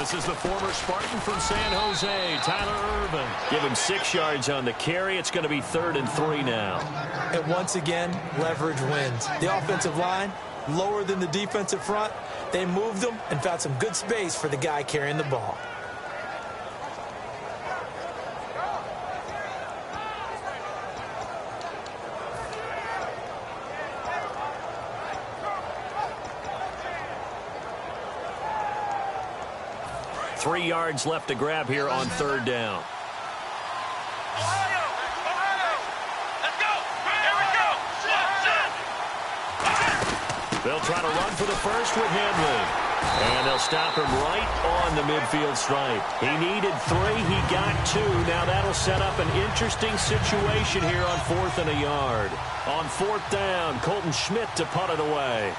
This is the former Spartan from San Jose, Tyler Irvin. Give him 6 yards on the carry. It's going to be 3rd and 3 now. And once again, leverage wins. The offensive line, lower than the defensive front. They moved them and found some good space for the guy carrying the ball. Three yards left to grab here on 3rd down. They'll try to run for the first with Henry. And they'll stop him right on the midfield stripe. He needed 3. He got 2. Now that'll set up an interesting situation here on 4th and a yard. On 4th down, Colton Schmidt to punt it away.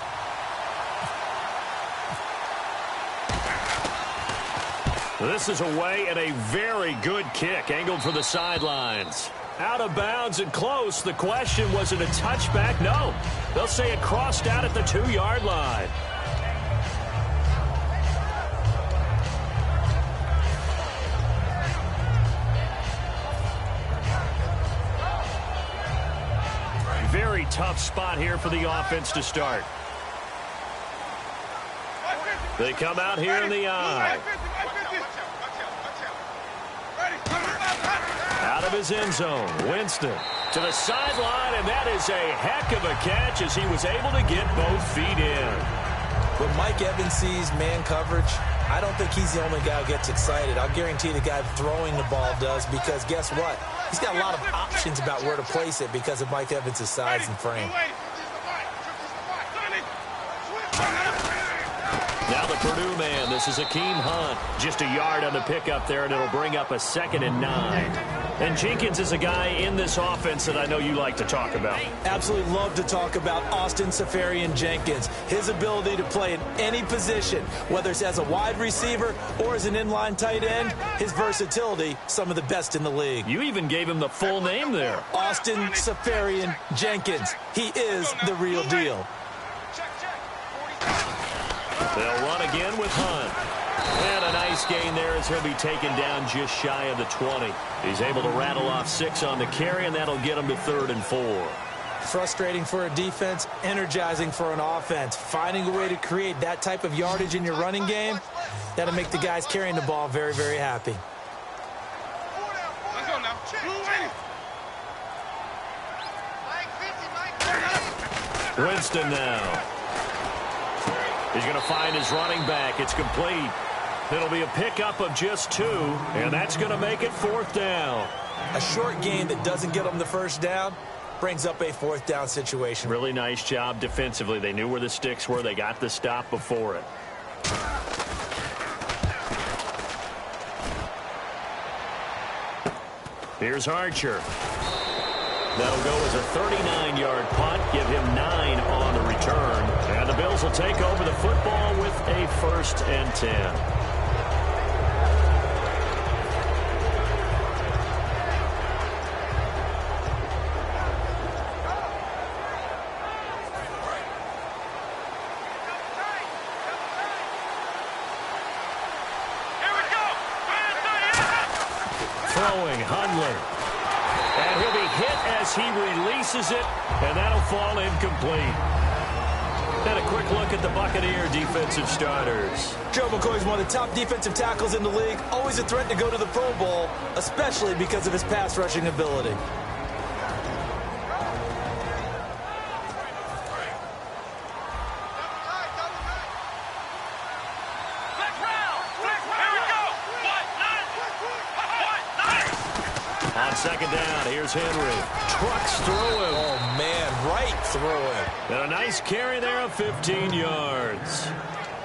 This is away and a very good kick, angled for the sidelines. Out of bounds and close. The question, was it a touchback? No. They'll say it crossed out at the 2-yard line. Very tough spot here for the offense to start. They come out here in the eye. Out of his end zone, Winston to the sideline, and that is a heck of a catch as he was able to get both feet in. When Mike Evans sees man coverage, I don't think he's the only guy who gets excited. I'll guarantee the guy throwing the ball does, because guess what? He's got a lot of options about where to place it because of Mike Evans' size and frame. Now the Purdue man, this is Akeem Hunt. Just a yard on the pickup there, and it'll bring up a 2nd and 9. And Jenkins is a guy in this offense that I know you like to talk about. Absolutely love to talk about Austin Seferian-Jenkins. His ability to play in any position, whether it's as a wide receiver or as an inline tight end, his versatility, some of the best in the league. You even gave him the full name there. Austin Seferian-Jenkins. He is the real deal. They'll run again with Hunt. And a nice gain there as he'll be taken down just shy of the 20. He's able to rattle off 6 on the carry, and that'll get him to 3rd and 4. Frustrating for a defense, energizing for an offense. Finding a way to create that type of yardage in your running game, that'll make the guys carrying the ball very, very happy. Winston now. He's going to find his running back. It's complete. It'll be a pickup of just 2, and that's going to make it 4th down. A short gain that doesn't get them the first down brings up a 4th down situation. Really nice job defensively. They knew where the sticks were. They got the stop before it. Here's Archer. That'll go as a 39-yard punt. Give him 9 on the return. And the Bills will take over the football with a 1st and 10. Throwing Hundley. And he'll be hit as he releases it, and that'll fall incomplete. And a quick look at the Buccaneer defensive starters. Joe McCoy's one of the top defensive tackles in the league. Always a threat to go to the Pro Bowl, especially because of his pass rushing ability. On 2nd down, here's Henry. Trucks through him. Oh, man, right through him. And a nice carry there of 15 yards.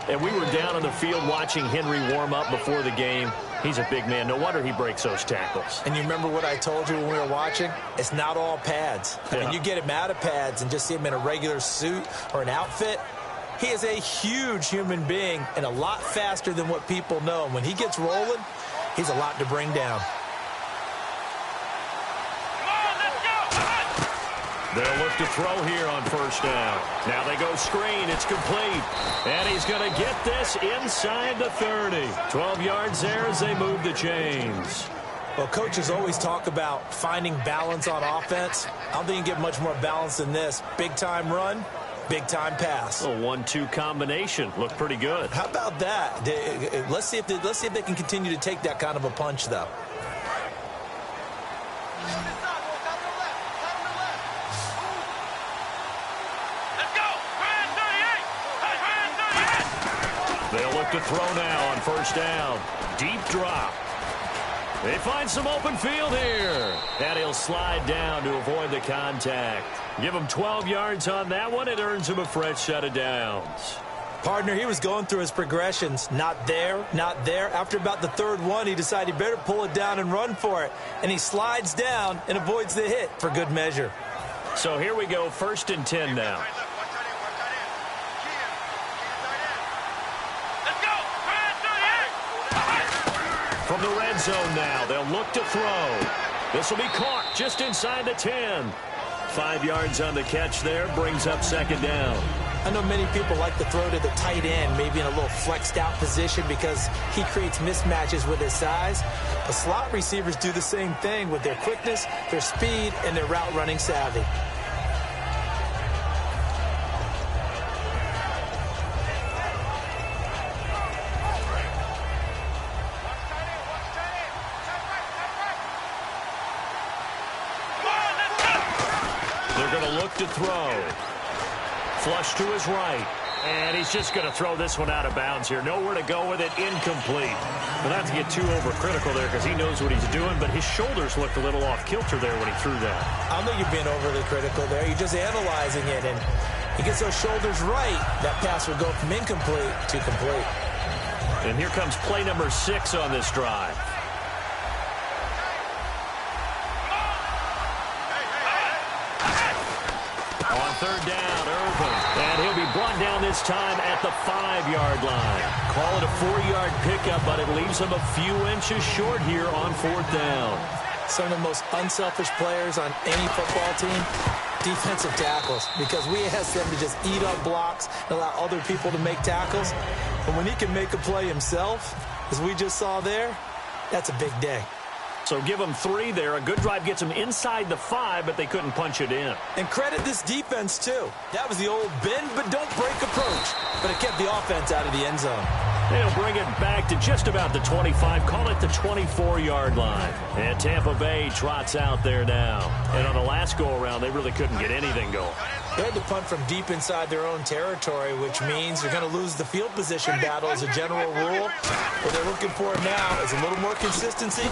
And we were down on the field watching Henry warm up before the game. He's a big man. No wonder he breaks those tackles. And you remember what I told you when we were watching? It's not all pads. I mean, you get him out of pads and just see him in a regular suit or an outfit. He is a huge human being and a lot faster than what people know. And when he gets rolling, he's a lot to bring down. They'll look to throw here on first down. Now they go screen. It's complete. And he's going to get this inside the 30. 12 yards there as they move the chains. Well, coaches always talk about finding balance on offense. I don't think you get much more balance than this. Big-time run, big-time pass. A 1-2 combination. Looked pretty good. How about that? Let's see if they can continue to take that kind of a punch, though. They'll look to throw now on first down. Deep drop. They find some open field here. And he'll slide down to avoid the contact. Give him 12 yards on that one. It earns him a fresh set of downs. Partner, he was going through his progressions. Not there, not there. After about the third one, he decided he better pull it down and run for it. And he slides down and avoids the hit for good measure. So here we go, 1st and 10 now. From the red zone now, they'll look to throw. This will be caught just inside the 10. 5 yards on the catch there, brings up 2nd down. I know many people like to throw to the tight end, maybe in a little flexed out position because he creates mismatches with his size. But slot receivers do the same thing with their quickness, their speed, and their route running savvy. To throw. Flush to his right. And he's just going to throw this one out of bounds here. Nowhere to go with it. Incomplete. But not to get too overcritical there because he knows what he's doing, but his shoulders looked a little off kilter there when he threw that. I don't think you're being overly critical there. You're just analyzing it, and he gets those shoulders right. That pass will go from incomplete to complete. And here comes play number 6 on this drive. On 3rd down, Irvin. And he'll be brought down this time at the 5-yard line. Call it a 4-yard pickup, but it leaves him a few inches short here on 4th down. Some of the most unselfish players on any football team, defensive tackles, because we ask them to just eat up blocks and allow other people to make tackles. But when he can make a play himself, as we just saw there, that's a big day. So give them 3 there. A good drive gets them inside the 5, but they couldn't punch it in. And credit this defense, too. That was the old bend but don't break approach. But it kept the offense out of the end zone. They'll bring it back to just about the 25. Call it the 24-yard line. And Tampa Bay trots out there now. And on the last go-around, they really couldn't get anything going. They had to punt from deep inside their own territory, which means they're going to lose the field position battle as a general rule. What they're looking for now is a little more consistency,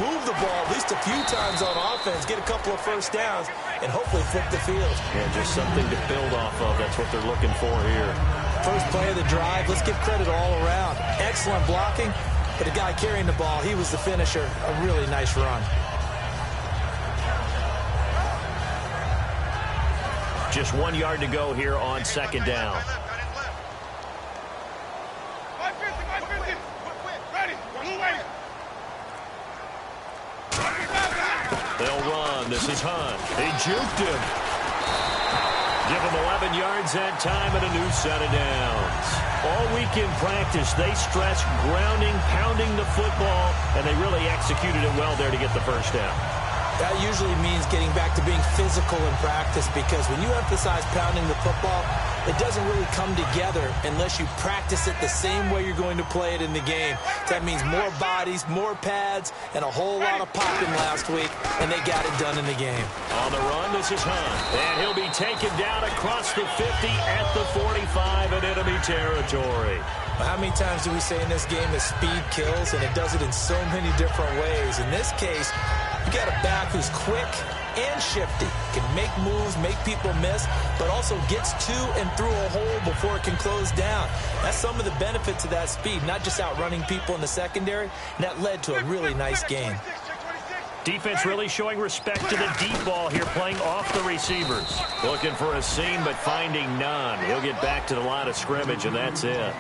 move the ball at least a few times on offense, get a couple of first downs, and hopefully flip the field. Yeah, just something to build off of. That's what they're looking for here. First play of the drive, let's give credit all around. Excellent blocking, but the guy carrying the ball, he was the finisher. A really nice run. Just 1 yard to go here on 2nd down. They'll run. This is Hunt. They juked him. Give him 11 yards that time and a new set of downs. All week in practice, they stressed grounding, pounding the football, and they really executed it well there to get the first down. That usually means getting back to being physical in practice, because when you emphasize pounding the football, it doesn't really come together unless you practice it the same way you're going to play it in the game. That means more bodies, more pads, and a whole lot of popping last week, and they got it done in the game. On the run, this is Hunt, and he'll be taken down across the 50 at the 45 in enemy territory. Well, how many times do we say in this game that speed kills, and it does it in so many different ways? In this case, you got a back who's quick and shifty, can make moves, make people miss, but also gets to and through a hole before it can close down. That's some of the benefits of that speed, not just outrunning people in the secondary, and that led to a really nice game. Defense really showing respect to the deep ball here, playing off the receivers. Looking for a seam, but finding none. He'll get back to the line of scrimmage, and that's it.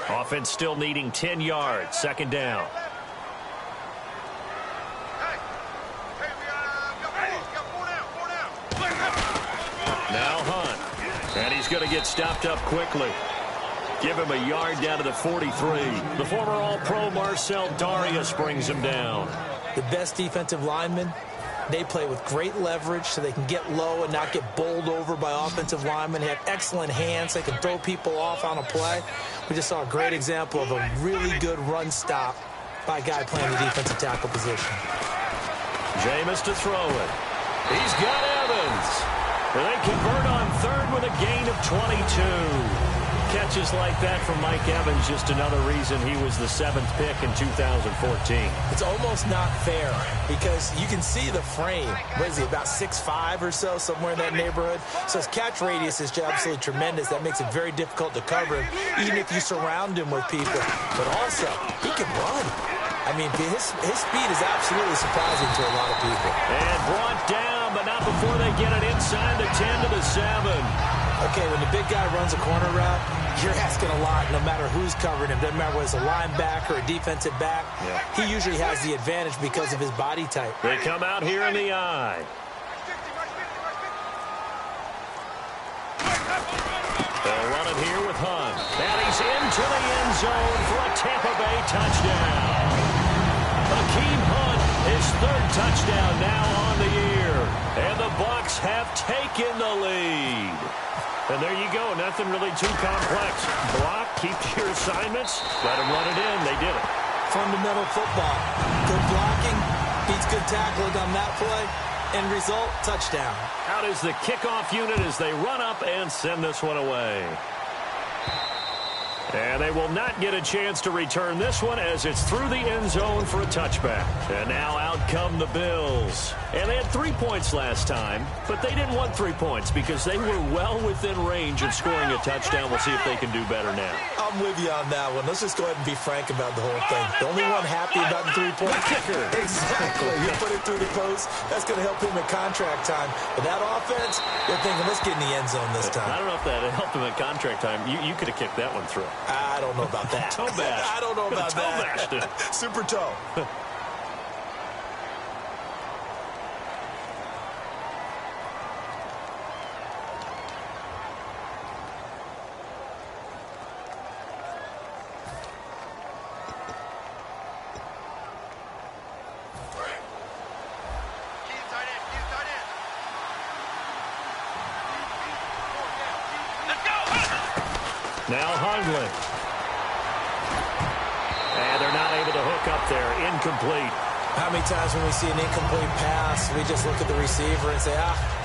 Offense still needing 10 yards. Second down. Now Hunt. And he's going to get stopped up quickly. Give him a yard down to the 43. The former All-Pro Marcel Darius brings him down. The best defensive linemen, they play with great leverage so they can get low and not get bowled over by offensive linemen. They have excellent hands. They can throw people off on a play. We just saw a great example of a really good run stop by a guy playing the defensive tackle position. Jameis to throw it. He's got Evans. They convert on third with a gain of 22. Catches like that from Mike Evans, just another reason he was the 7th pick in 2014. It's almost not fair because you can see the frame. What is he, about 6'5" or so, somewhere in that neighborhood? So his catch radius is absolutely tremendous. That makes it very difficult to cover him, even if you surround him with people. But also, he can run. I mean, his speed is absolutely surprising to a lot of people. And brought down, but not before they get it inside the 10 to the 7. Okay, when the big guy runs a corner route, you're asking a lot no matter who's covering him. Doesn't matter whether it's a linebacker or a defensive back. Yeah. He usually has the advantage because of his body type. They come out here in the eye. They'll run it here with Hunt. And he's into the end zone for a Tampa Bay touchdown. Hakeem Hunt, his 3rd touchdown now on the year. And the Bucs have taken the lead. And there you go. Nothing really too complex. Block, keep your assignments, let them run it in. They did it. Fundamental football. Good blocking, beats good tackling on that play. End result, touchdown. Out is the kickoff unit as they run up and send this one away. And they will not get a chance to return this one as it's through the end zone for a touchback. And now out come the Bills. And they had 3 points last time, but they didn't want 3 points because they were well within range of scoring a touchdown. We'll see if they can do better now. I'm with you on that one. Let's just go ahead and be frank about the whole thing. The only one happy about the 3-point kicker. Exactly. You put it through the post. That's going to help him at contract time. But that offense, they're thinking, let's get in the end zone this time. I don't know if that helped him at contract time. You could have kicked that one through. I don't know about that. Toe bash. I don't know about toe bashed it. Super toe. Now Hundley. And they're not able to hook up there. Incomplete. How many times when we see an incomplete pass, we just look at the receiver and say,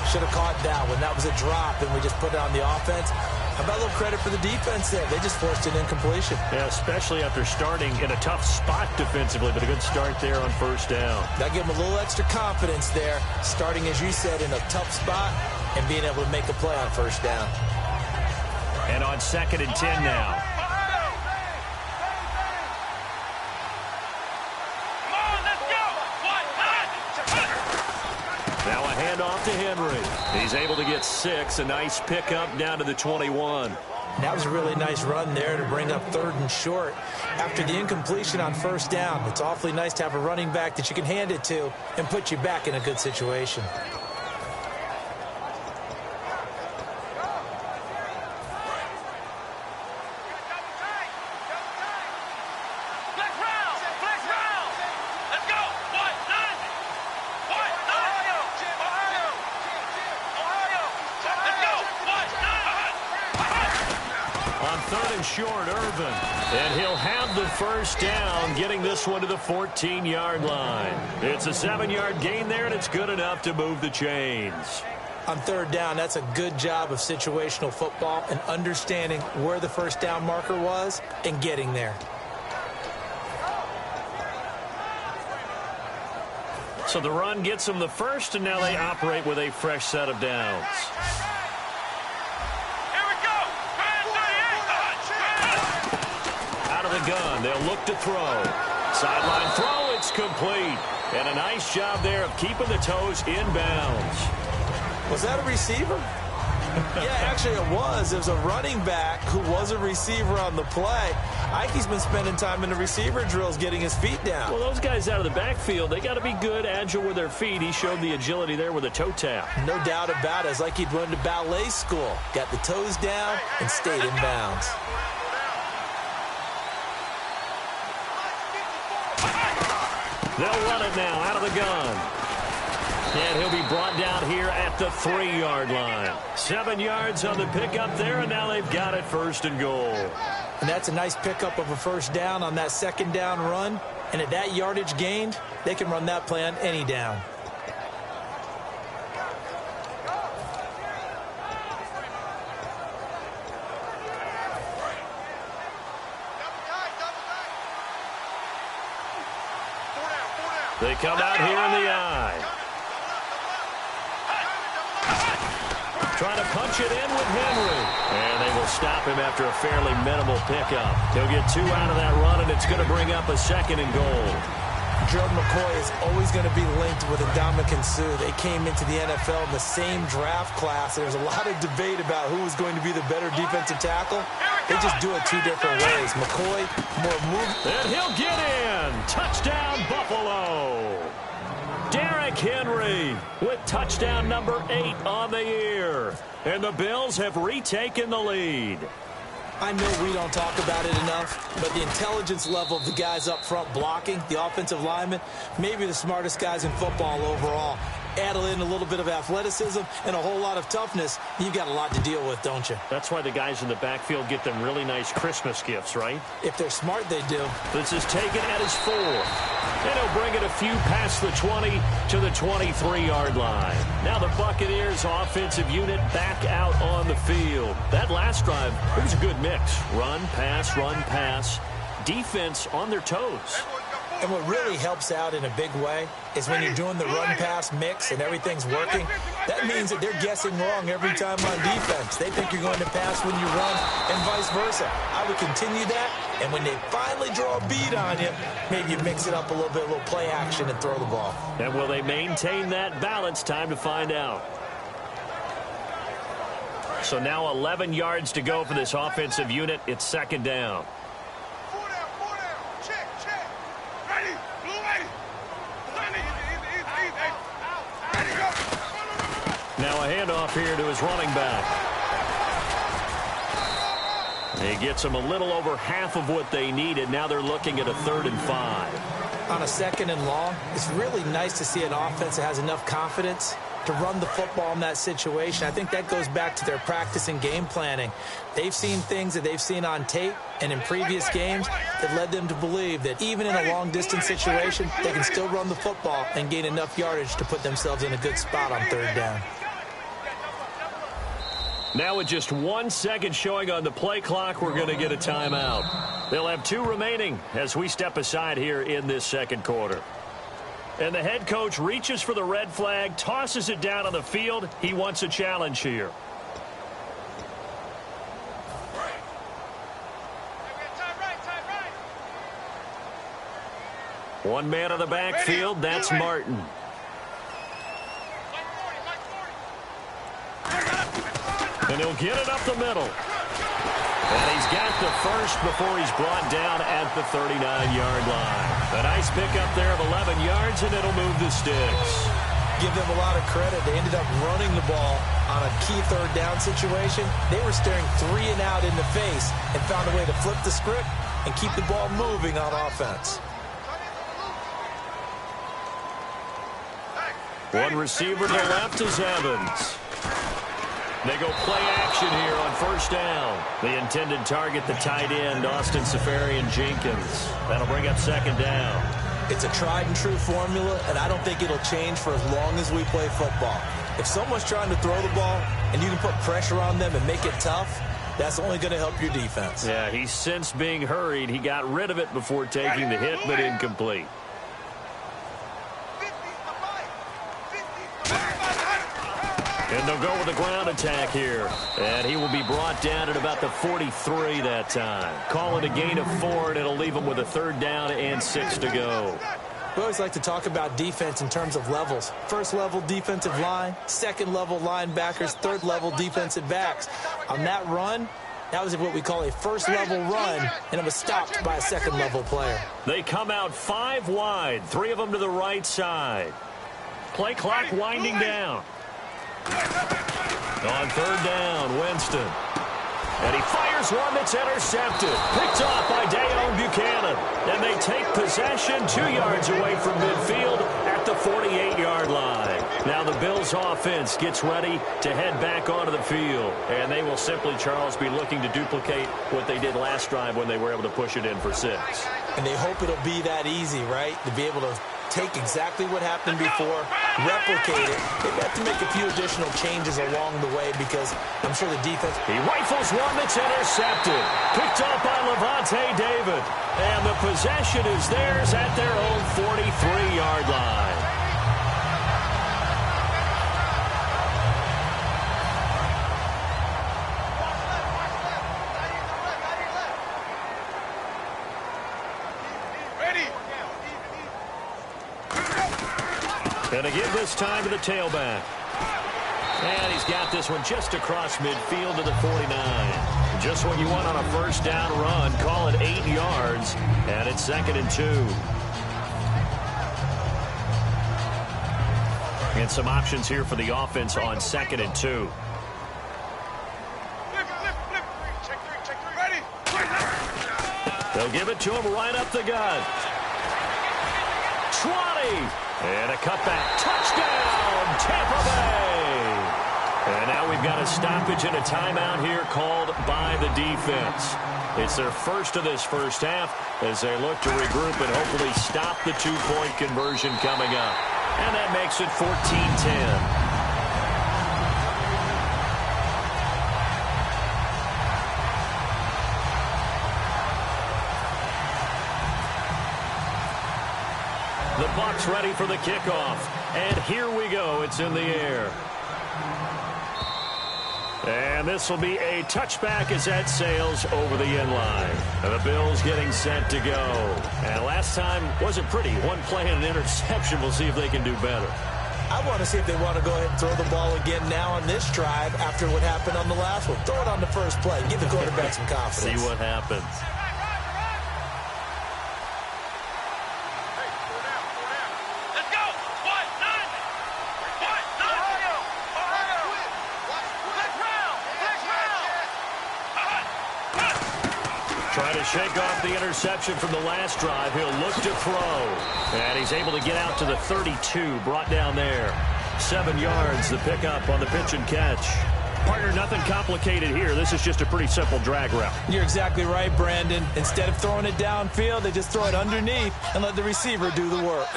should have caught that one. That was a drop, and we just put it on the offense. How about a little credit for the defense there? They just forced an incompletion. Yeah, especially after starting in a tough spot defensively, but a good start there on first down. That gave them a little extra confidence there, starting, as you said, in a tough spot and being able to make a play on first down. And on 2nd and 10 now. Now a handoff to Henry. He's able to get 6. A nice pickup down to the 21. That was a really nice run there to bring up 3rd and short. After the incompletion on first down, it's awfully nice to have a running back that you can hand it to and put you back in a good situation. Short, Irvin, and he'll have the first down, getting this one to the 14-yard line. It's a 7-yard gain there, and it's good enough to move the chains. On 3rd down, that's a good job of situational football and understanding where the first down marker was and getting there. So the run gets them the first, and now they operate with a fresh set of downs. Gun. They'll look to throw. Sideline throw. It's complete. And a nice job there of keeping the toes in bounds. Was that a receiver? Yeah, actually it was. It was a running back who was a receiver on the play. Ikey's been spending time in the receiver drills getting his feet down. Well, those guys out of the backfield, they got to be good, agile with their feet. He showed the agility there with a toe tap. No doubt about it. It's like he'd run to ballet school. Got the toes down and stayed in bounds. They'll run it now out of the gun. And he'll be brought down here at the 3-yard line. 7 yards on the pickup there, and now they've got it 1st and goal. And that's a nice pickup of a 1st down on that 2nd down run. And at that yardage gained, they can run that play on any down. They come out here in the eye. Trying to punch it in with Henry. And they will stop him after a fairly minimal pickup. He'll get 2 out of that run, and it's going to bring up a 2nd and goal. Gerald McCoy is always going to be linked with Ndamukong Suh. They came into the NFL in the same draft class. There's a lot of debate about who was going to be the better defensive tackle. They just do it 2 different ways. McCoy, more move. And he'll get in. Touchdown, Buffalo. Derrick Henry with touchdown number 8 on the year. And the Bills have retaken the lead. I know we don't talk about it enough, but the intelligence level of the guys up front blocking, the offensive linemen, maybe the smartest guys in football overall. Add in a little bit of athleticism and a whole lot of toughness, you've got a lot to deal with, don't you? That's why the guys in the backfield get them really nice Christmas gifts, right? If they're smart, they do. This is taken at his 4th. And he'll bring it a few past the 20 to the 23-yard line. Now the Buccaneers offensive unit back out on the field. That last drive, it was a good mix. Run, pass. Defense on their toes. And what really helps out in a big way is when you're doing the run-pass mix and everything's working, that means that they're guessing wrong every time on defense. They think you're going to pass when you run and vice versa. I would continue that, and when they finally draw a bead on you, maybe you mix it up a little bit, a little play action and throw the ball. And will they maintain that balance? Time to find out. So now 11 yards to go for this offensive unit. It's 2nd down. Now a handoff here to his running back. He gets them a little over half of what they needed. Now they're looking at a 3rd and 5. On a 2nd and long, it's really nice to see an offense that has enough confidence to run the football in that situation. I think that goes back to their practice and game planning. They've seen things that they've seen on tape and in previous games that led them to believe that even in a long-distance situation, they can still run the football and gain enough yardage to put themselves in a good spot on 3rd down. Now with just 1 second showing on the play clock, we're going to get a timeout. They'll have 2 remaining as we step aside here in this 2nd quarter. And the head coach reaches for the red flag, tosses it down on the field. He wants a challenge here. One man on the backfield, that's Martin. And he'll get it up the middle. And he's got the 1st before he's brought down at the 39-yard line. A nice pickup there of 11 yards, and it'll move the sticks. Give them a lot of credit. They ended up running the ball on a key 3rd down situation. They were staring 3 and out in the face and found a way to flip the script and keep the ball moving on offense. One receiver to the left is Evans. They go play action here on 1st down. The intended target, the tight end, Austin Seferian-Jenkins. That'll bring up 2nd down. It's a tried-and-true formula, and I don't think it'll change for as long as we play football. If someone's trying to throw the ball and you can put pressure on them and make it tough, that's only going to help your defense. Yeah, he sensed being hurried. He got rid of it before taking the hit, but incomplete. And they'll go with the ground attack here. And he will be brought down at about the 43 that time. Call it a gain of 4, and it'll leave him with a 3rd down and 6 to go. We always like to talk about defense in terms of levels. First level defensive line, second level linebackers, third level defensive backs. On that run, that was what we call a first level run, and it was stopped by a second level player. They come out 5 wide, 3 of them to the right side. Play clock winding down. On third down, Winston. And he fires one that's intercepted. Picked off by Dayon Buchanan. And they take possession 2 yards away from midfield at the 48-yard line. Now the Bills offense gets ready to head back onto the field. And they will simply, Charles, be looking to duplicate what they did last drive when they were able to push it in for 6. And they hope it'll be that easy, right? To be able to take exactly what happened before, replicate it. They've got to make a few additional changes along the way because I'm sure the defense... He rifles one that's intercepted. Picked up by Levante David. And the possession is theirs at their own 43-yard line. And to give this time to the tailback. And he's got this one just across midfield to the 49. Just what you want on a first down run. Call it 8 yards. And it's 2nd and 2. And some options here for the offense on 2nd and 2. They'll give it to him right up the gut. 20. And a cutback. Touchdown, Tampa Bay. And now we've got a stoppage and a timeout here called by the defense. It's their first of this first half as they look to regroup and hopefully stop the 2-point conversion coming up. And that makes it 14-10. The Bucs ready for the kickoff. And here we go. It's in the air. And this will be a touchback as that sails over the end line. And the Bills getting set to go. And last time wasn't pretty. One play and an interception. We'll see if they can do better. I want to see if they want to go ahead and throw the ball again now on this drive after what happened on the last one. Throw it on the first play. Give the quarterback some confidence. See what happens. Trying to shake off the interception from the last drive. He'll look to throw. And he's able to get out to the 32. Brought down there. 7 yards, the pickup on the pitch and catch. Partner, nothing complicated here. This is just a pretty simple drag route. You're exactly right, Brandon. Instead of throwing it downfield, they just throw it underneath and let the receiver do the work.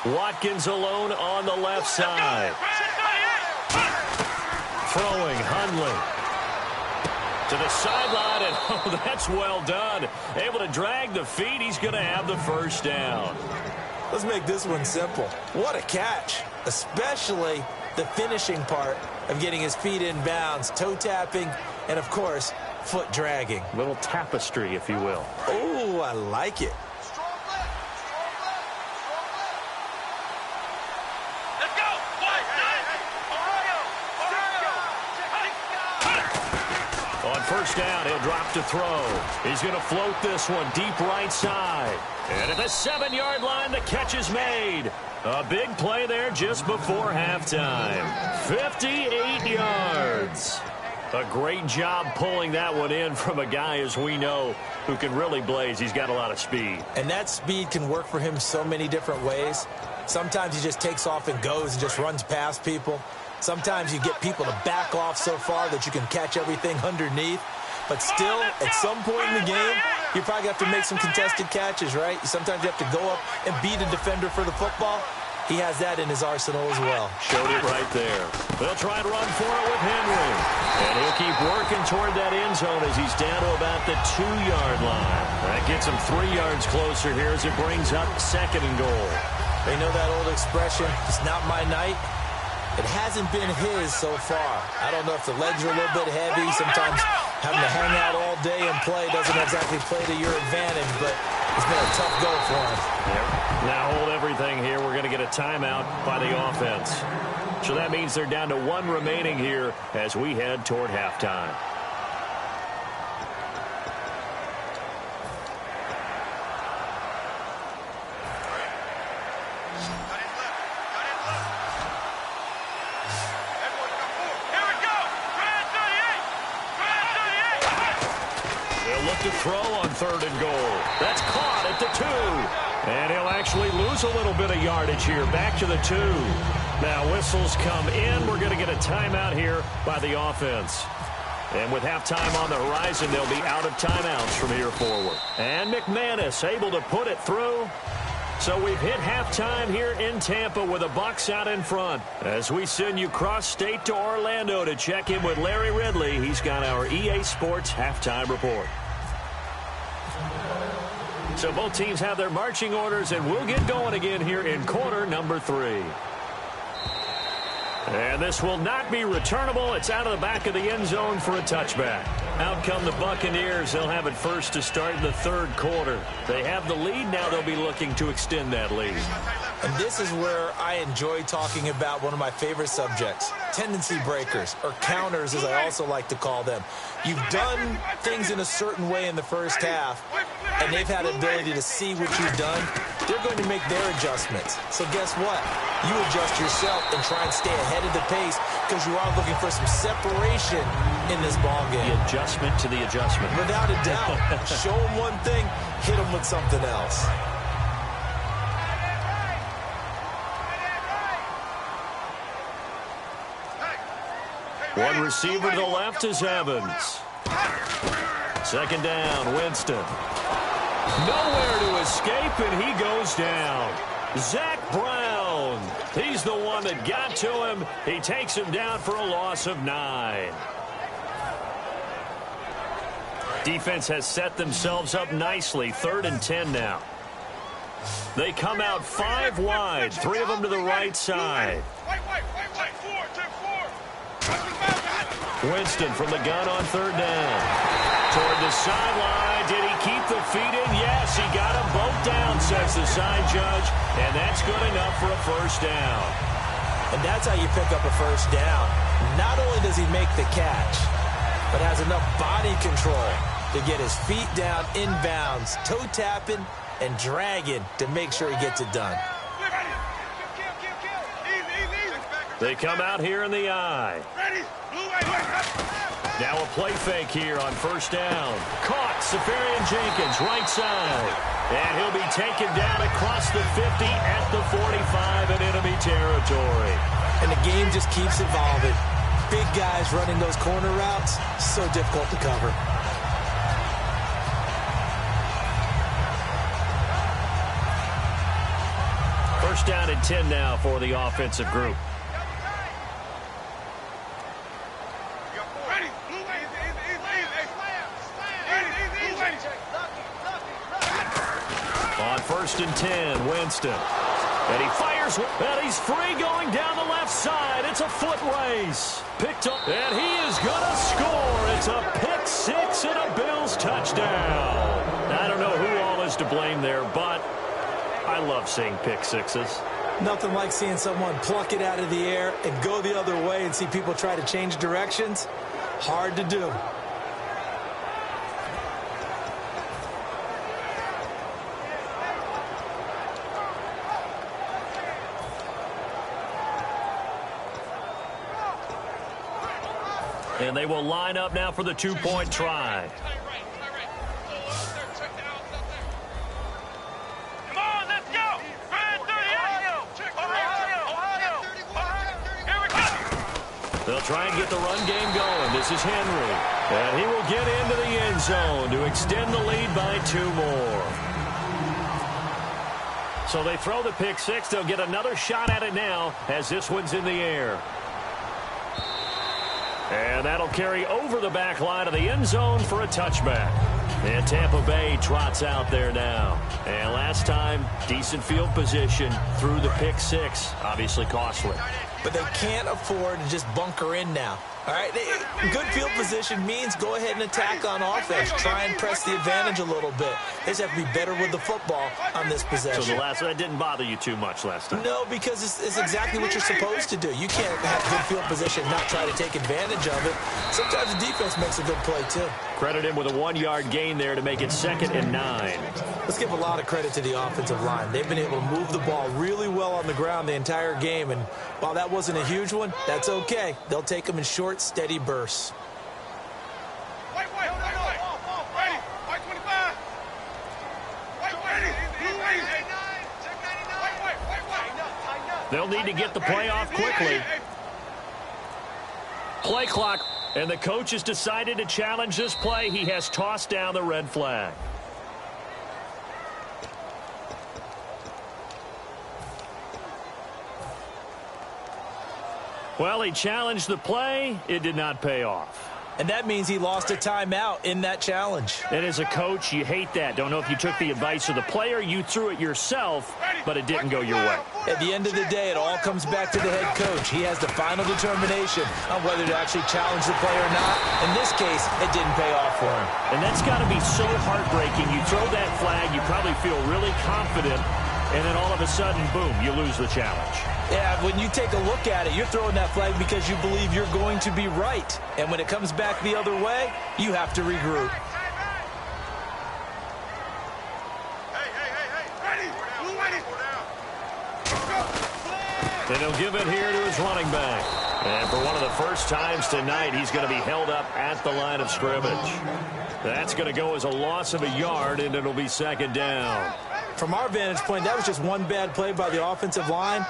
Watkins alone on the left side. Throwing, Hundley. To the sideline, and oh, that's well done. Able to drag the feet. He's going to have the first down. Let's make this one simple. What a catch, especially the finishing part of getting his feet in bounds, toe tapping, and, of course, foot dragging. Little tapestry, if you will. Oh, I like it. First down, he'll drop to throw. He's going to float this one deep right side. And at the 7-yard line, the catch is made. A big play there just before halftime. 58 yards. A great job pulling that one in from a guy, as we know, who can really blaze. He's got a lot of speed. And that speed can work for him so many different ways. Sometimes he just takes off and goes and just runs past people. Sometimes you get people to back off so far that you can catch everything underneath. But still, at some point in the game, you probably have to make some contested catches, right? Sometimes you have to go up and beat a defender for the football. He has that in his arsenal as well. Showed it right there. They'll try and run for it with Henry. And he'll keep working toward that end zone as he's down to about the 2-yard line. That gets him 3 yards closer here as it brings up 2nd and goal. They know that old expression, it's not my night. It hasn't been his so far. I don't know if the legs are a little bit heavy. Sometimes having to hang out all day and play doesn't exactly play to your advantage. But It's been a tough go for him. Yep. Now hold everything here. We're going to get a timeout by the offense. So that means they're down to 1 remaining here as we head toward halftime. To throw on 3rd and goal. That's caught at the 2. And he'll actually lose a little bit of yardage here. Back to the 2. Now whistles come in. We're going to get a timeout here by the offense. And with halftime on the horizon, they'll be out of timeouts from here forward. And McManus able to put it through. So we've hit halftime here in Tampa with the Bucs out in front. As we send you cross-state to Orlando to check in with Larry Ridley. He's got our EA Sports halftime report. So both teams have their marching orders, and we'll get going again here in quarter number 3. And this will not be returnable. It's out of the back of the end zone for a touchback. Out come the Buccaneers. They'll have it first to start in the 3rd quarter. They have the lead. Now they'll be looking to extend that lead. And this is where I enjoy talking about one of my favorite subjects, tendency breakers, or counters as I also like to call them. You've done things in a certain way in the first half, and they've had the ability to see what you've done. They're going to make their adjustments. So guess what? You adjust yourself and try and stay ahead of the pace because you are looking for some separation in this ballgame. The adjustment to the adjustment. Without a doubt. Show them one thing, hit them with something else. One receiver to the left is Evans. 2nd down, Winston. Nowhere to escape, and he goes down. Zach Brown. He's the one that got to him. He takes him down for a loss of 9. Defense has set themselves up nicely. 3rd and 10 now. They come out 5 wide, 3 of them to the right side. Winston from the gun on 3rd down. Toward the sideline. Did he keep the feet in? Yes, he got them both down, says the side judge. And that's good enough for a 1st down. And that's how you pick up a 1st down. Not only does he make the catch, but has enough body control to get his feet down inbounds, toe tapping and dragging to make sure he gets it done. They come out here in the eye. Now a play fake here on 1st down. Caught, Safarian Jenkins, right side. And he'll be taken down across the 50 at the 45 in enemy territory. And the game just keeps evolving. Big guys running those corner routes, so difficult to cover. First down and 10 now for the offensive group. On 1st and 10, Winston. And he fires, and he's free going down the left side. It's a foot race. Picked up, and he is going to score. It's a pick 6 and a Bills touchdown. I don't know who all is to blame there, but I love seeing pick 6s. Nothing like seeing someone pluck it out of the air and go the other way and see people try to change directions. Hard to do. And they will line up now for the 2-point try. Come on, let's go. Here we go. They'll try and get the run game going. This is Henry. And he will get into the end zone to extend the lead by 2 more. So they throw the pick 6. They'll get another shot at it now as this one's in the air. And that'll carry over the back line of the end zone for a touchback. And Tampa Bay trots out there now. And last time, decent field position through the pick 6. Obviously costly. but they can't afford to just bunker in now. All right, good field position means go ahead and attack on offense. Try and press the advantage a little bit. They just have to be better with the football on this possession. So that didn't bother you too much last time? No, because it's exactly what you're supposed to do. You can't have good field position and not try to take advantage of it. Sometimes the defense makes a good play, too. Credit him with a 1-yard gain there to make it 2nd and 9. Let's give a lot of credit to the offensive line. They've been able to move the ball really well on the ground the entire game, and while that wasn't a huge one, that's okay. They'll take them in short, steady bursts. They'll need to get the play off quickly. Play clock, and the coach has decided to challenge this play. He has tossed down the red flag. Well, he challenged the play. It did not pay off. And that means he lost a timeout in that challenge. And as a coach, you hate that. Don't know if you took the advice of the player. You threw it yourself, but it didn't go your way. At the end of the day, it all comes back to the head coach. He has the final determination on whether to actually challenge the play or not. In this case, it didn't pay off for him. And that's got to be so heartbreaking. You throw that flag, you probably feel really confident, and then all of a sudden, boom, you lose the challenge. Yeah, when you take a look at it, you're throwing that flag because you believe you're going to be right. And when it comes back the other way, you have to regroup. And he'll give it here to his running back. And for one of the first times tonight, he's going to be held up at the line of scrimmage. That's going to go as a loss of a yard, and it'll be 2nd down. From our vantage point, that was just one bad play by the offensive line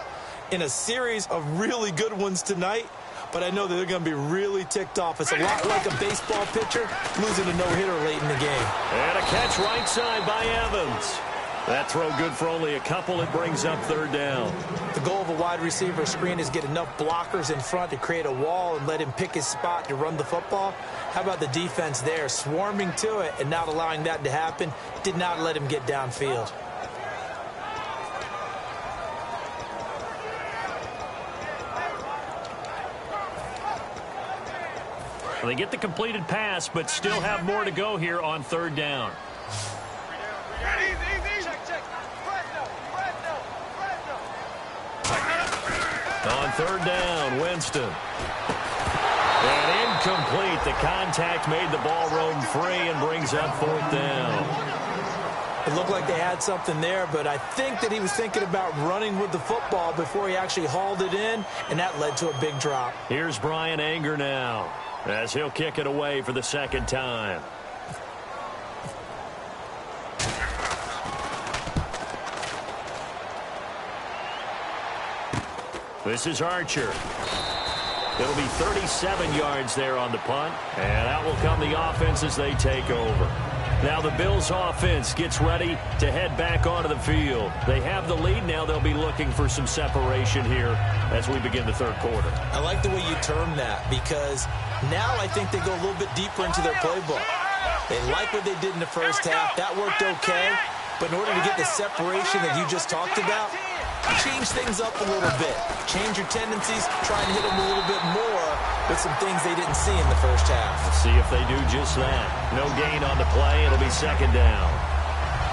in a series of really good ones tonight. But I know that they're going to be really ticked off. It's a lot like a baseball pitcher losing a no-hitter late in the game. And a catch right side by Evans. That throw good for only a couple. It brings up 3rd down. The goal of a wide receiver screen is get enough blockers in front to create a wall and let him pick his spot to run the football. How about the defense there, swarming to it and not allowing that to happen? Did not let him get downfield. Well, they get the completed pass, but still have more to go here on 3rd down. On 3rd down, Winston. And incomplete. The contact made the ball roam free and brings up 4th down. It looked like they had something there, but I think that he was thinking about running with the football before he actually hauled it in, and that led to a big drop. Here's Brian Anger now, as he'll kick it away for the 2nd time. This is Archer. It'll be 37 yards there on the punt, and out will come the offense as they take over. Now the Bills offense gets ready to head back onto the field. They have the lead. Now they'll be looking for some separation here as we begin the 3rd quarter. I like the way you term that, because now I think they go a little bit deeper into their playbook. They like what they did in the first half. That worked okay. But in order to get the separation that you just talked about, change things up a little bit. Change your tendencies. Try and hit them a little bit more with some things they didn't see in the first half. Let's see if they do just that. No gain on the play. It'll be 2nd down.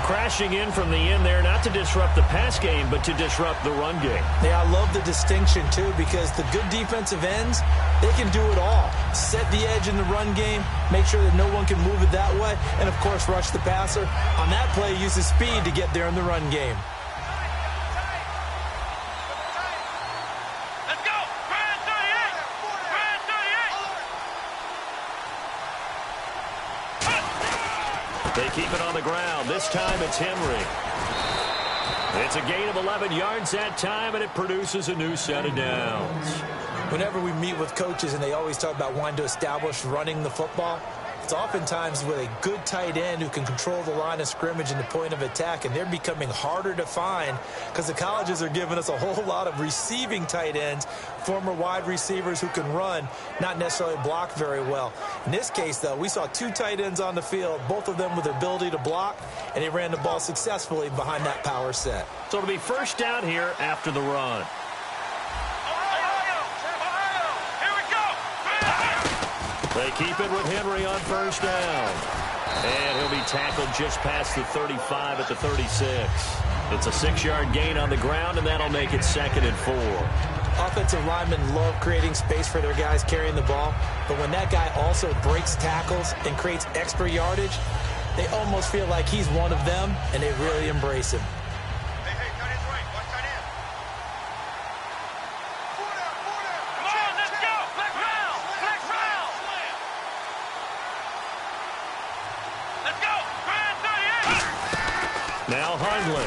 Crashing in from the end there, not to disrupt the pass game, but to disrupt the run game. Yeah, I love the distinction, too, because the good defensive ends, they can do it all. Set the edge in the run game, make sure that no one can move it that way, and, of course, rush the passer. On that play, use his speed to get there in the run game. They keep it on the ground. This time it's Henry. It's a gain of 11 yards that time, and it produces a new set of downs. Whenever we meet with coaches and they always talk about wanting to establish running the football, it's oftentimes with a good tight end who can control the line of scrimmage and the point of attack, and they're becoming harder to find because the colleges are giving us a whole lot of receiving tight ends, former wide receivers who can run, not necessarily block very well. In this case, though, we saw 2 tight ends on the field, both of them with the ability to block, and they ran the ball successfully behind that power set. So it'll be 1st down here after the run. They keep it with Henry on first down. And he'll be tackled just past the 35 at the 36. It's a 6-yard gain on the ground, and that'll make it 2nd and 4. Offensive linemen love creating space for their guys carrying the ball, but when that guy also breaks tackles and creates extra yardage, they almost feel like he's one of them, and they really embrace him. Now Hundley,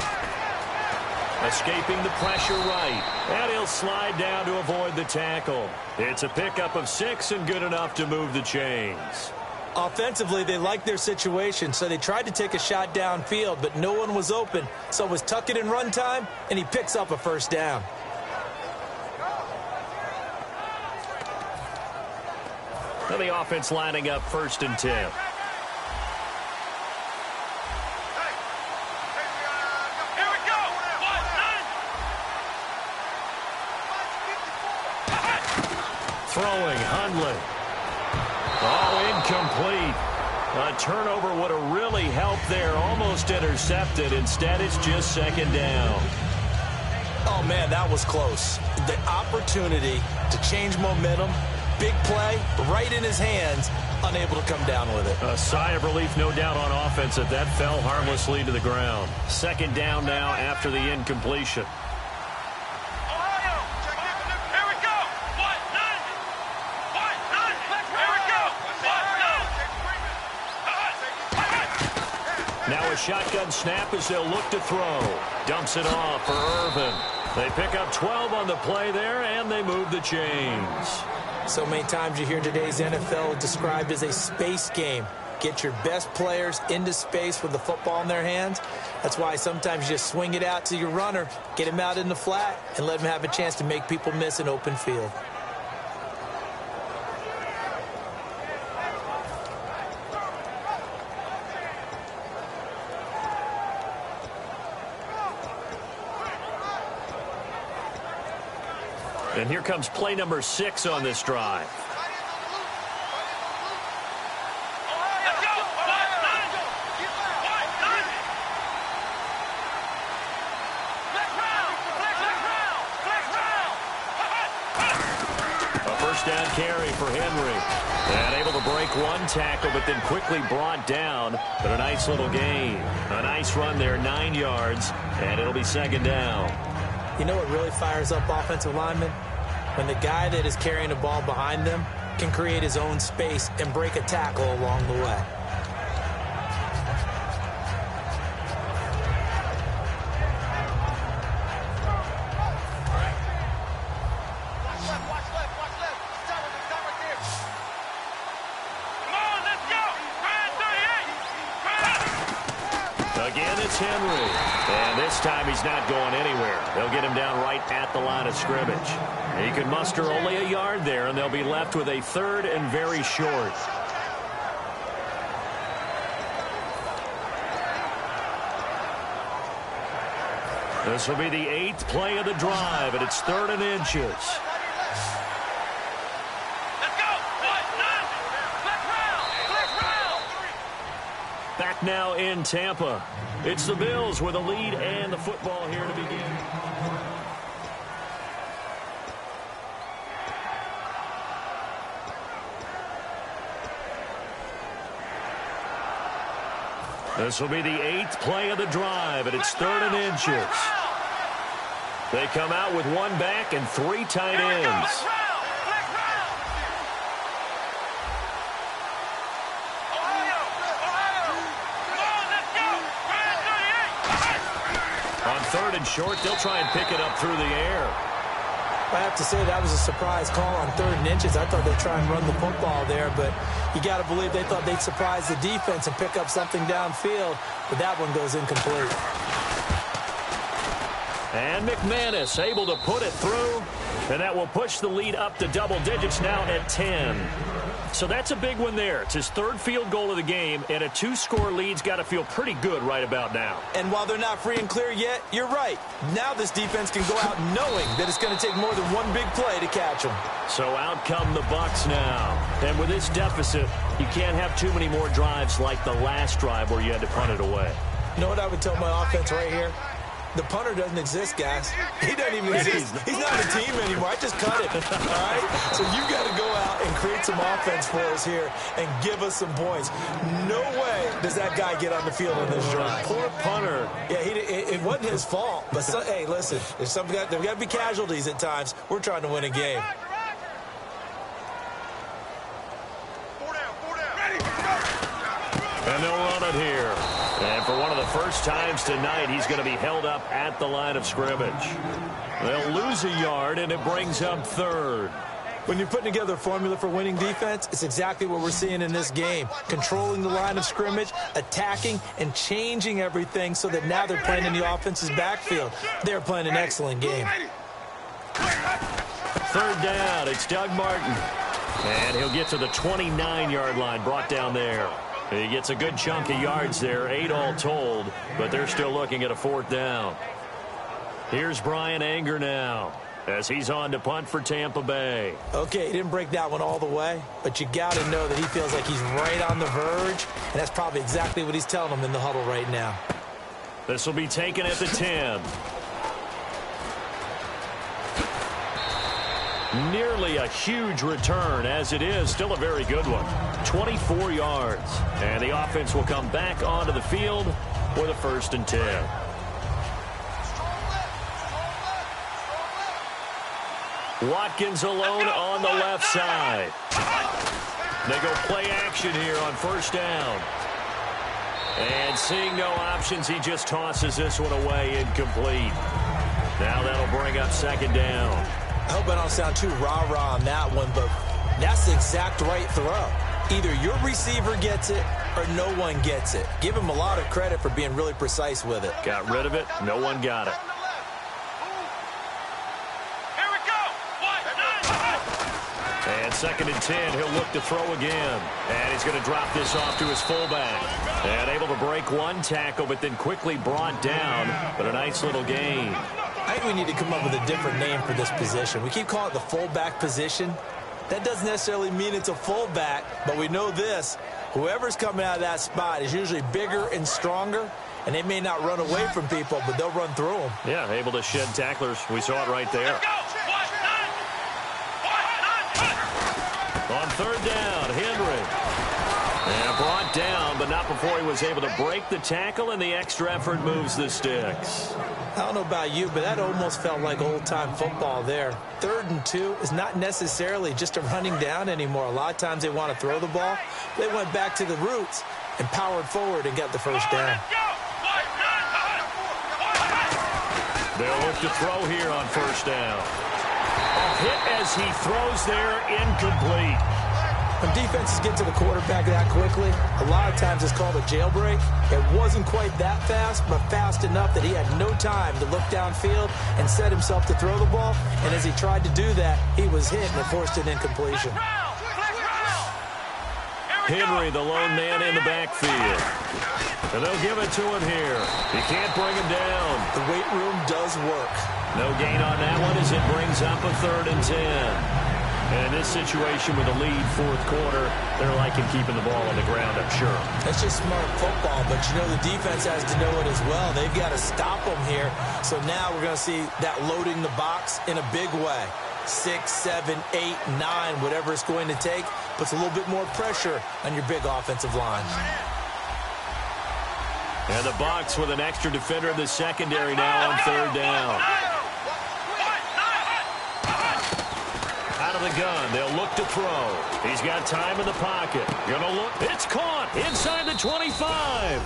escaping the pressure right, and he'll slide down to avoid the tackle. It's a pickup of 6 and good enough to move the chains. Offensively, they liked their situation, so they tried to take a shot downfield, but no one was open, so it was tuck it in run time, and he picks up a first down. Now the offense lining up 1st and 10. Throwing, Hundley. Oh, incomplete. A turnover would have really helped there. Almost intercepted. Instead, it's just 2nd down. Oh, man, that was close. The opportunity to change momentum, big play, right in his hands, unable to come down with it. A sigh of relief, no doubt, on offense that fell harmlessly to the ground. 2nd down now after the incompletion. Now a shotgun snap as they'll look to throw. Dumps it off for Irvin. They pick up 12 on the play there, and they move the chains. So many times you hear today's NFL described as a space game. Get your best players into space with the football in their hands. That's why sometimes you just swing it out to your runner, get him out in the flat, and let him have a chance to make people miss an open field. And here comes play number 6 on this drive. A first down carry for Henry. And able to break one tackle, but then quickly brought down. But a nice little gain. A nice run there, 9 yards. And it'll be 2nd down. You know what really fires up offensive linemen? When the guy that is carrying the ball behind them can create his own space and break a tackle along the way. Again, it's Henry. And this time he's not going anywhere. They'll get him down right at the line of scrimmage. He can muster only a yard there, and they'll be left with a 3rd and very short. This will be the 8th play of the drive, and it's 3rd and inches. Back now in Tampa. It's the Bills with a lead and the football here to begin. This will be the 8th play of the drive, and it's 3rd and inches. They come out with 1 back and 3 tight ends. On 3rd and short, they'll try and pick it up through the air. I have to say that was a surprise call on 3rd and inches. I thought they'd try and run the football there, but you got to believe they thought they'd surprise the defense and pick up something downfield, but that one goes incomplete. And McManus able to put it through, and that will push the lead up to double digits now at 10. So that's a big one there. It's his 3rd field goal of the game, and a 2-score lead's got to feel pretty good right about now. And while they're not free and clear yet, you're right. Now this defense can go out knowing that it's going to take more than one big play to catch them. So out come the Bucs now. And with this deficit, you can't have too many more drives like the last drive where you had to punt it away. You know what I would tell my offense right here? The punter doesn't exist, guys. He doesn't even exist. He's not a team anymore. I just cut him, all right? So you've got to go out and create some offense for us here and give us some points. No way does that guy get on the field on this drive. Poor punter. Yeah, it wasn't his fault. But, hey, listen, there's got to be casualties at times. We're trying to win a game. And they'll run it here. And for one of the first times tonight, he's going to be held up at the line of scrimmage. They'll lose a yard, and it brings up third. When you're putting together a formula for winning defense, it's exactly what we're seeing in this game. Controlling the line of scrimmage, attacking, and changing everything so that now they're playing in the offense's backfield. They're playing an excellent game. Third down, it's Doug Martin. And he'll get to the 29-yard line, brought down there. He gets a good chunk of yards there, 8 all told, but they're still looking at a fourth down. Here's Brian Anger now as he's on to punt for Tampa Bay. Okay, he didn't break that one all the way, but you got to know that he feels like he's right on the verge, and that's probably exactly what he's telling them in the huddle right now. This will be taken at the 10. Nearly a huge return, as it is still a very good one. 24 yards. And the offense will come back onto the field for the 1st and 10. Watkins alone on the left side. They go play action here on 1st down. And seeing no options, he just tosses this one away incomplete. Now that'll bring up 2nd down. I hope I don't sound too rah-rah on that one, but that's the exact right throw. Either your receiver gets it or no one gets it. Give him a lot of credit for being really precise with it. Got rid of it. No one got it. Here we go. And 2nd and 10, he'll look to throw again. And he's going to drop this off to his fullback. And able to break one tackle, but then quickly brought down. But a nice little gain. I think we need to come up with a different name for this position. We keep calling it the fullback position. That doesn't necessarily mean it's a fullback, but we know this. Whoever's coming out of that spot is usually bigger and stronger, and they may not run away from people, but they'll run through them. Yeah, able to shed tacklers. We saw it right there. On 3rd down, Henry. And brought down, but not before he was able to break the tackle, and the extra effort moves the sticks. I don't know about you, but that almost felt like old-time football there. 3rd and 2 is not necessarily just a running down anymore. A lot of times they want to throw the ball. They went back to the roots and powered forward and got the 1st down. They'll look to throw here on 1st down. A hit as he throws there, incomplete. When defenses get to the quarterback that quickly, a lot of times it's called a jailbreak. It wasn't quite that fast, but fast enough that he had no time to look downfield and set himself to throw the ball. And as he tried to do that, he was hit and it forced an incompletion. Henry, the lone man in the backfield. And they'll give it to him here. He can't bring him down. The weight room does work. No gain on that one as it brings up a 3rd and 10. And in this situation with a lead 4th quarter, they're liking keeping the ball on the ground, I'm sure. That's just smart football, but you know the defense has to know it as well. They've got to stop them here. So now we're going to see that loading the box in a big way. 6, 7, 8, 9, whatever it's going to take, puts a little bit more pressure on your big offensive line. And the Bucs with an extra defender in the secondary now on 3rd down. Out of the gun, they'll look to throw. He's got time in the pocket. Gonna look. It's caught inside the 25.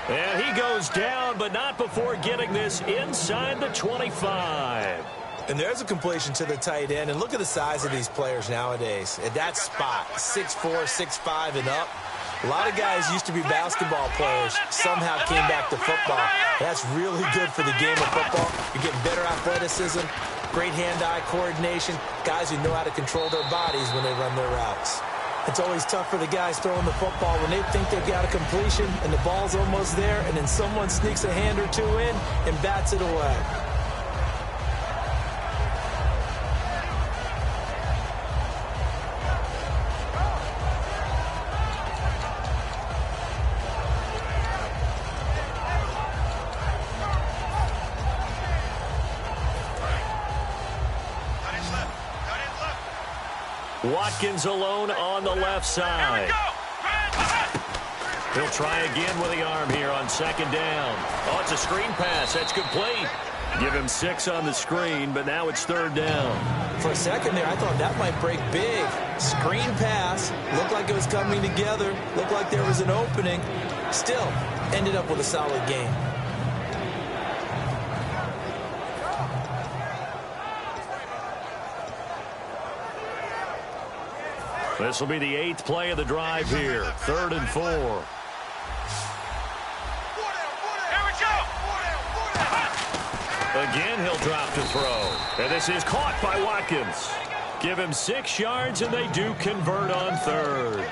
And he goes down, but not before getting this inside the 25. And there's a completion to the tight end. And look at the size of these players nowadays. At that spot, 6'4", 6'5", and up. A lot of guys used to be basketball players, somehow came back to football. That's really good for the game of football. You're getting better athleticism, great hand-eye coordination, guys who know how to control their bodies when they run their routes. It's always tough for the guys throwing the football when they think they've got a completion and the ball's almost there, and then someone sneaks a hand or two in and bats it away. Watkins alone on the left side. He'll try again with the arm here on second down. Oh, it's a screen pass. That's complete. Give him 6 on the screen, but now it's third down. For a second there, I thought that might break big. Screen pass. Looked like it was coming together. Looked like there was an opening. Still, ended up with a solid game. This will be the 8th play of the drive here. 3rd and 4. Again, he'll drop to throw. And this is caught by Watkins. Give him 6 yards, and they do convert on 3rd.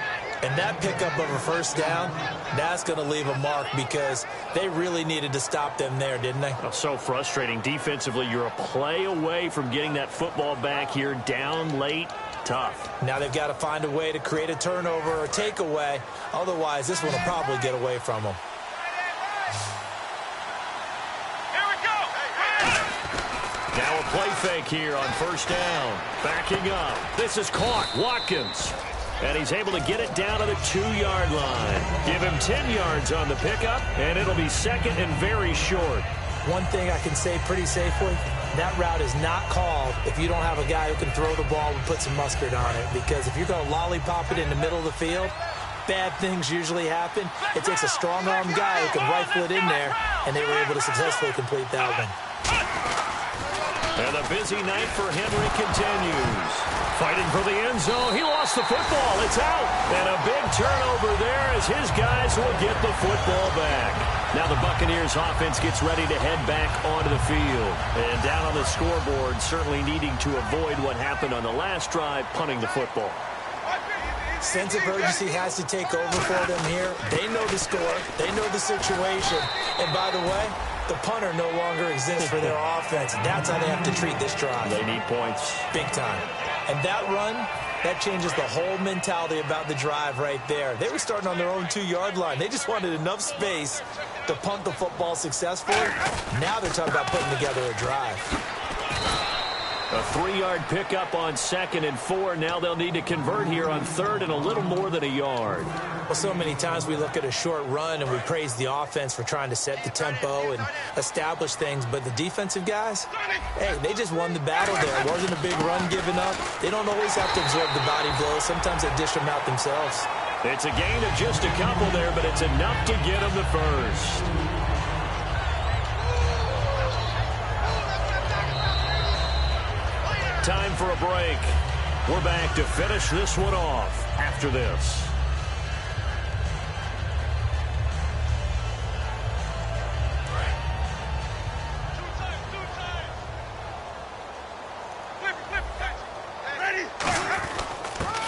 And that pickup of a first down, that's going to leave a mark because they really needed to stop them there, didn't they? Oh, so frustrating. Defensively, you're a play away from getting that football back here down late. Tough. Now they've got to find a way to create a turnover or takeaway. Otherwise, this one will probably get away from them. Now a play fake here on first down. Backing up. This is caught. Watkins. And he's able to get it down to the 2-yard line. Give him 10 yards on the pickup, and it'll be second and very short. One thing I can say pretty safely, that route is not called if you don't have a guy who can throw the ball and put some mustard on it. Because if you're going to lollipop it in the middle of the field, bad things usually happen. It takes a strong-armed guy who can rifle it in there, and they were able to successfully complete that one. And the busy night for Henry continues. Fighting for the end zone. He lost the football. It's out. And a big turnover there as his guys will get the football back. Now the Buccaneers offense gets ready to head back onto the field. And down on the scoreboard, certainly needing to avoid what happened on the last drive, punting the football. Sense of urgency has to take over for them here. They know the score. They know the situation. And by the way, the punter no longer exists for their offense. That's how they have to treat this drive. They need points. Big time. And that run, that changes the whole mentality about the drive right there. They were starting on their own 2-yard line. They just wanted enough space to punt the football successfully. Now they're talking about putting together a drive. A 3-yard pickup on 2nd and 4. Now they'll need to convert here on 3rd and a little more than a yard. Well, so many times we look at a short run and we praise the offense for trying to set the tempo and establish things. But the defensive guys, hey, they just won the battle there. It wasn't a big run given up. They don't always have to absorb the body blows. Sometimes they dish them out themselves. It's a gain of just a couple there, but it's enough to get them the first. Time for a break. We're back to finish this one off after this.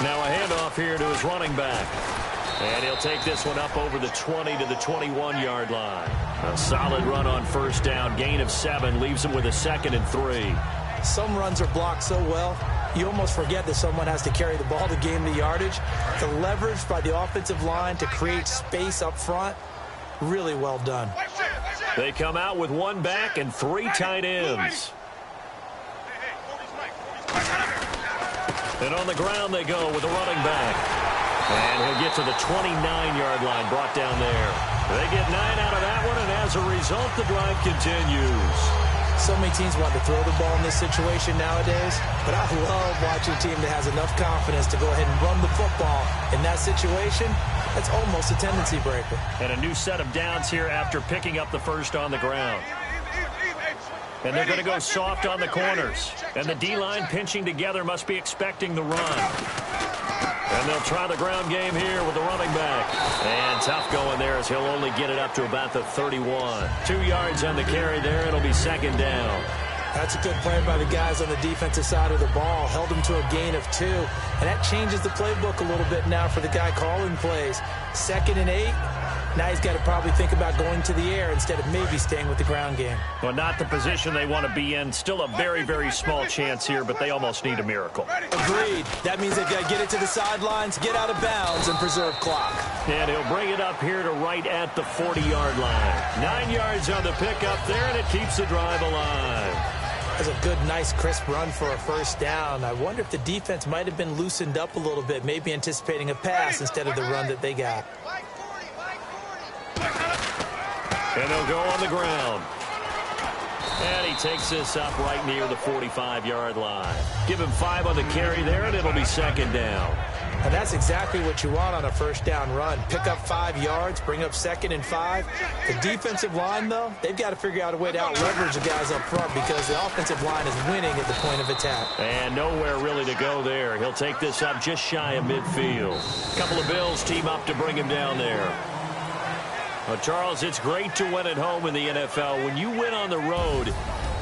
Now a handoff here to his running back. And he'll take this one up over the 20 to the 21-yard line. A solid run on first down. Gain of 7 leaves him with a 2nd and 3. Some runs are blocked so well, you almost forget that someone has to carry the ball to gain the yardage. The leverage by the offensive line to create space up front, really well done. They come out with 1 back and 3 tight ends. And on the ground they go with the running back. And he'll get to the 29-yard line, brought down there. They get 9 out of that one, and as a result, the drive continues. So many teams want to throw the ball in this situation nowadays, but I love watching a team that has enough confidence to go ahead and run the football. In that situation, that's almost a tendency breaker. And a new set of downs here after picking up the first on the ground. And they're going to go soft on the corners. And the D-line pinching together must be expecting the run. And they'll try the ground game here with the running back. And tough going there as he'll only get it up to about the 31. 2 yards on the carry there. It'll be 2nd down. That's a good play by the guys on the defensive side of the ball. Held them to a gain of 2. And that changes the playbook a little bit now for the guy calling plays. 2nd and 8. Now he's got to probably think about going to the air instead of maybe staying with the ground game. Well, not the position they want to be in. Still a very, very small chance here, but they almost need a miracle. Agreed. That means they've got to get it to the sidelines, get out of bounds, and preserve clock. And he'll bring it up here to right at the 40-yard line. 9 yards on the pickup there, and it keeps the drive alive. That's a good, nice, crisp run for a first down. I wonder if the defense might have been loosened up a little bit, maybe anticipating a pass instead of the run that they got. And they'll go on the ground. And he takes this up right near the 45-yard line. Give him 5 on the carry there, and it'll be second down. And that's exactly what you want on a first down run. Pick up 5 yards, bring up 2nd and 5. The defensive line, though, they've got to figure out a way to out-leverage the guys up front because the offensive line is winning at the point of attack. And nowhere really to go there. He'll take this up just shy of midfield. A couple of Bills team up to bring him down there. Well, Charles, it's great to win at home in the NFL. When you win on the road,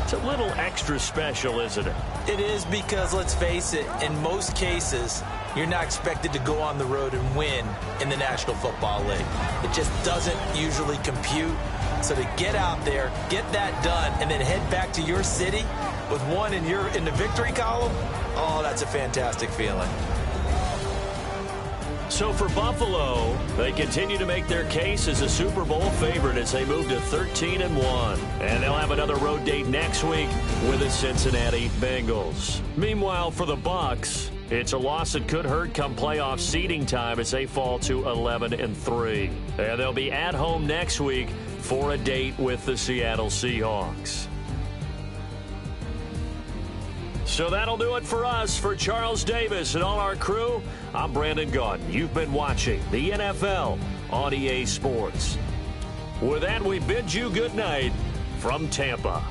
it's a little extra special, isn't it? It is because, let's face it, in most cases, you're not expected to go on the road and win in the National Football League. It just doesn't usually compute. So to get out there, get that done, and then head back to your city with one in the victory column, oh, that's a fantastic feeling. So for Buffalo, they continue to make their case as a Super Bowl favorite as they move to 13-1. And they'll have another road date next week with the Cincinnati Bengals. Meanwhile, for the Bucs, it's a loss that could hurt come playoff seeding time as they fall to 11-3. And they'll be at home next week for a date with the Seattle Seahawks. So that'll do it for us. For Charles Davis and all our crew, I'm Brandon Gaudin. You've been watching the NFL on EA Sports. With that, we bid you good night from Tampa.